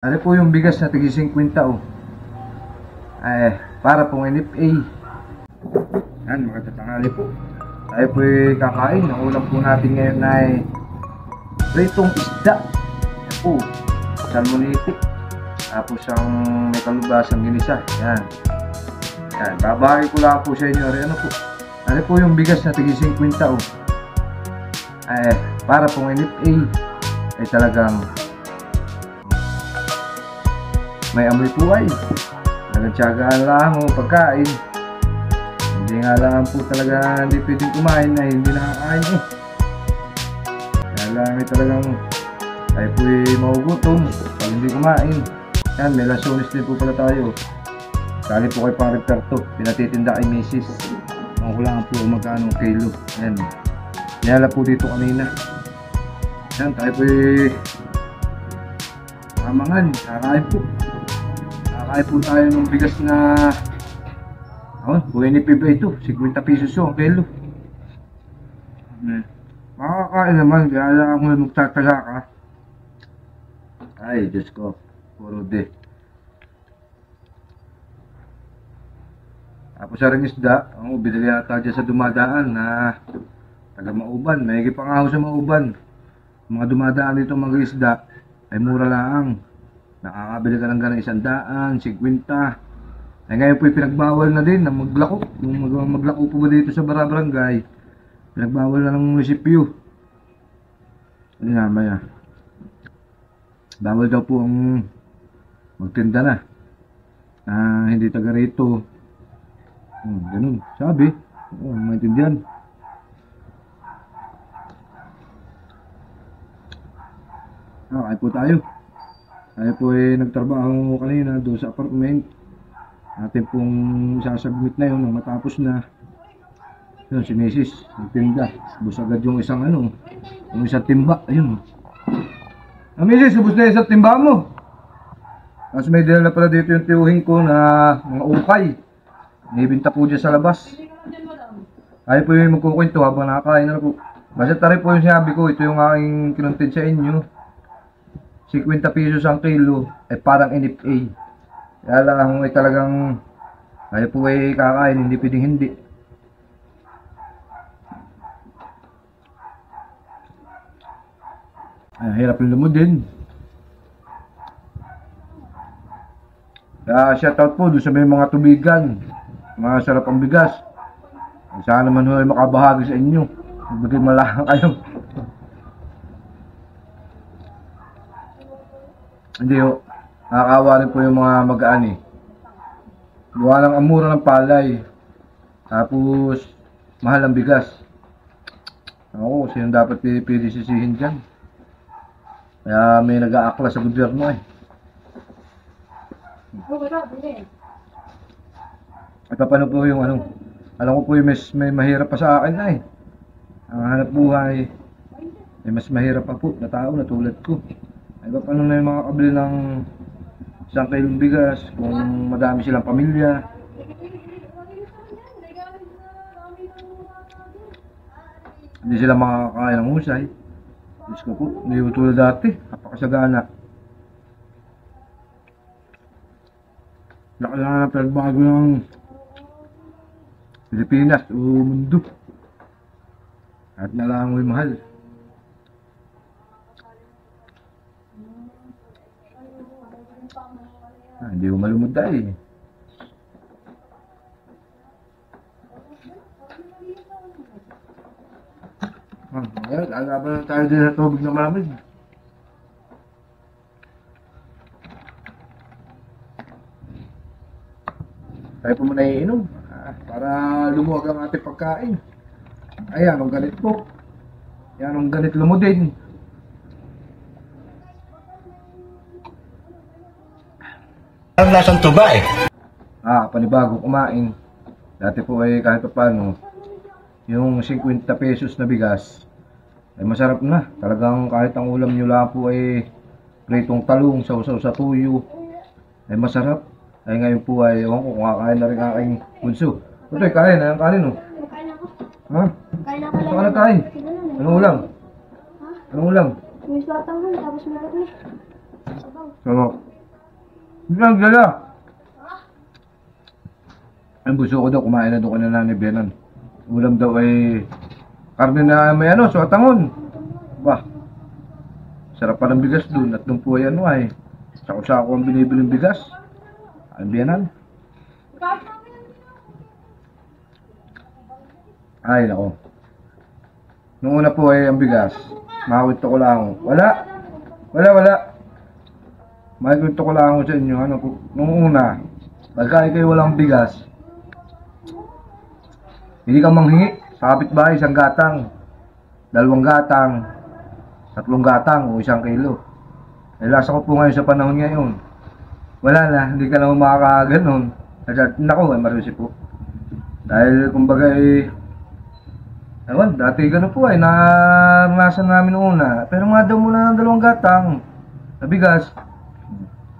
Ano po yung bigas na tig 50 oh. Para pong NFA. Yan, magtatanghali po. Tayo po kakain. Ang ulam po natin ngayon ay pritong isda. Yan po, salmonitic. Tapos ang may kalubasang ginisa. Yan. Yan, babahagi ko lang po sa inyo. Ano po yung bigas na tig 50 oh. Para pong NFA ay talagang may amoy po ay nagtsagaan lang o pagkain. Hindi nga lang po talaga hindi pwedeng kumain na hindi nakakain eh. Kaya lang ay talagang tayo po magugutom pag hindi kumain. Yan, may lasonis din po pala tayo. Kali po kay Pang-Rector to, pinatitinda kay Mrs. Ang kulangan po magkano kilo. Yan, niyala po dito kanina. Yan, tayo po mamangan, kakain po. Kakain po tayo ng bigas na UNFP ba ito? 50 pesos ang kilo. Makakain naman, kaya lang ako magtataga ka. Ay, Diyos ko, puro de. Tapos sa ring isda, binili yata dyan sa dumadaan na taga Mauban. May higit pa nga ako sa Mauban. Mga dumadaan dito mga isda ay mura lang. Nakakabili ka lang ng 100, 50. Ngayon po pinagbawal na din na maglako. Yung maglako po ba dito sa barangay, pinagbawal na ng munisipyo. Ano nga ba yan? Bawal daw po ang magtinda na. Hindi taga rito. Ganun. Sabi. Maintindihan. Kain po tayo. Tayo po nagtrabaho kanina doon sa apartment. Atin pong sasubmit na yun nang matapos na. Yun, si Mrs. nagtinda. Ubus agad yung isang yung isang timba. Ayun. Mrs. ubus na yung isang timba mo. Tapos may dinala pala dito yung tiyuhin ko na mga ukay. Nibinta po dyan sa labas. Tayo po yung magkukwento habang nakakain na po. Basta tayo po yung sinabi ko, ito yung aking kinuntin sa inyo. 50 pesos ang kilo ay parang NFA. Kaya lang ay talagang tayo po ay kakain, hindi pwedeng hindi. Hirap yung lumudin. Kaya shoutout po doon sa may mga tubigan, mga sarap ang bigas. Sana naman ay makabahagi sa inyo. Magbigay malakang kayo. Hindi ho, nakakawa rin po yung mga mag-aani. Gawa lang ang mura ng palay. Tapos, mahal ang bigas. Ako, sino dapat pwede sisihin dyan? Kaya may nag-aakla sa gobyerno eh. At paano po yung alam ko po yung may mahirap pa sa akin na eh. Ang hanap buhay, may mas mahirap pa po na tao na tulad ko. Ay ba paano na yung mga kabili ng 1 kilong bigas kung madami silang pamilya. Hindi sila makakain ng husay. Diyos ko po, hindi ko tulad dati. Napakasagana. Laki lang na pagbago ng Pilipinas o mundo. At nalangoy mahal. Hindi ko malumod tayo eh. Lalaban na tayo din sa tubig na malamig. Tayo po muna iinom para lumuwag ang ating pagkain. Ayan, ang ganit po. Yan ang ganit lumudin. Ang lasang tuba eh. Panibago kumain. Dati po ay kahit paano, yung 50 pesos na bigas, ay masarap na. Talagang kahit ang ulam nyo lang po ay pritong talong, sausaw sa tuyo, ay masarap. Ay ngayon po ay, ewan ko, kakain na rin aking bunso. Ito ay kain, ayang kanin oh. Kain ako. Ha? Kain ako Ito ka na kain. Anong ulam? Ha? Anong ulam? May batang tapos meron eh. So, Bilang dala. Ang buso ko daw, kumain na doon kanina ni Benan. Ulam daw ay karne na may ano, sotangon. Bah, sarap pa ng bigas doon at nung po yan ay sako-sako ang binibiling bigas. Ang Benan. Ay, nako. Nung una po ay ang bigas, makakwento ko lang. Wala. Makakwento ko lang sa inyo. Ano, nung una, pagka kayo walang bigas, hindi ka manghingi sa kapitbahay, isang gatang, 2 gatang, 3 gatang o 1 kilo. Lasa ko po ngayon sa panahon ngayon. Wala na, hindi ka na makakaganon. Naku, ay marusi po. Dahil kumbaga ewan, dati gano'n po ay naranasan namin una. Pero nga daw muna ng 2 gatang na bigas.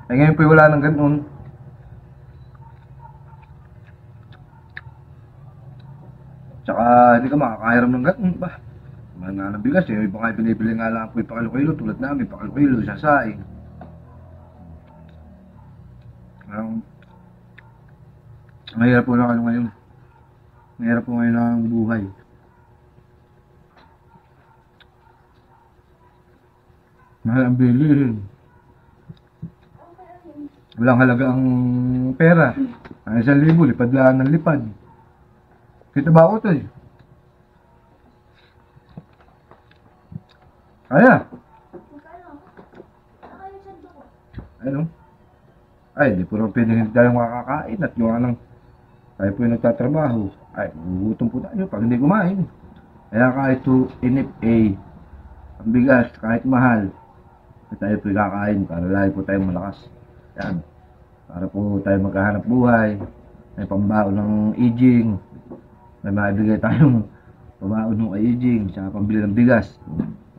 Ay ngayon po wala nang gano'n. Tsaka hindi ka makakahiram ng gano'n ba? Mga ng bigas eh. Iba nga pinipili nga lang po yung pakilo-kilo tulad namin. Pakilo-kilo, sasaing. Mahirap po na ngayon. Mahirap po ngayon ang buhay. Mahal ang bilihin. Walang halaga ang pera. Ang 1,000, lipad lang ng lipad. Kita ba ako ito eh? Kaya. Ano? Ay, di po rin pwede tayong makakain at yung anong tayo po yung nagtatrabaho. Ay, gugutom po tayo pag hindi kumain. Kaya kahit to NFA, ang bigas, kahit mahal, tayo po kakain para lagi po tayong malakas. Yan. Para po tayo magkahanap buhay. May pambaon ng aging. May maibigay tayong pambaon ng aging. Tsaka pambili ng bigas.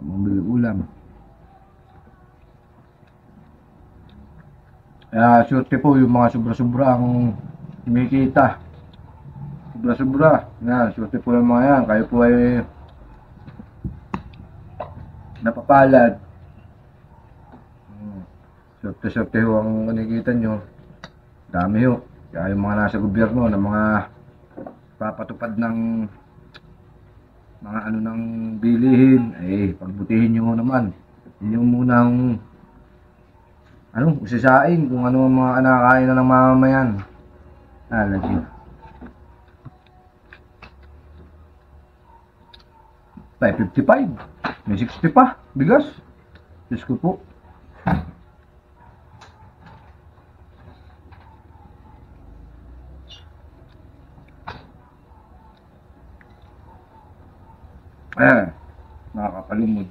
Pambili ng ulam. Kaya surte po yung mga sobra-sobra ang kumikita. Sobra-sobra. Yan. Surte po yung mga yan. Kayo po ay napapalad. Sorte-sorte ho ang nakikita nyo. Dami ho. Kaya yung mga nasa gobyerno na mga papatupad ng mga ano ng bilihin, eh pagbutihin nyo naman. Yun yung munang usisain kung ano ang mga kinakain na ng mamamayan. Lagi. May 55. May 60 pa. Bigas. Diyos ko po. Nakakapalimod.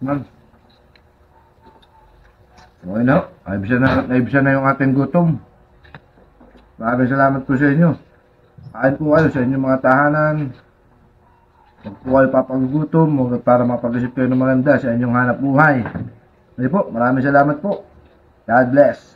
Man. Okay na. Naibisa na yung ating gutom. Maraming salamat po sa inyo. Kain po kayo sa inyong mga tahanan. Huwag po kayo papagugutom para mapag-isip kayo ng maganda sa inyong hanap buhay. Okay po, maraming salamat po. God bless.